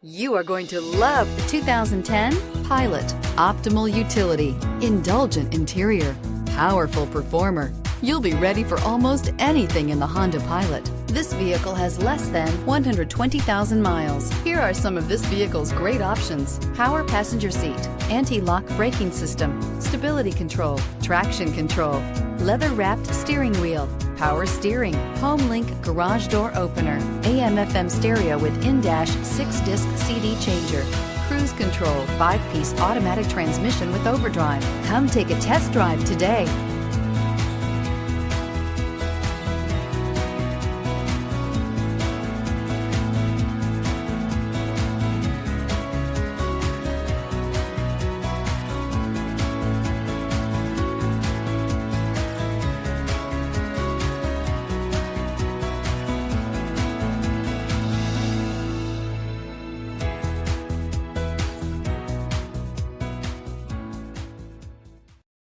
You are going to love the 2010 Pilot. Optimal utility, indulgent interior, powerful performer. You'll be ready for almost anything in the Honda Pilot. This vehicle has less than 120,000 miles. Here are some of this vehicle's great options: power passenger seat, anti-lock braking system, stability control, traction control, leather-wrapped steering wheel, power steering, home link garage door opener, AM/FM stereo with in-dash 6-disc CD changer, cruise control, 5-piece automatic transmission with overdrive. Come take a test drive today.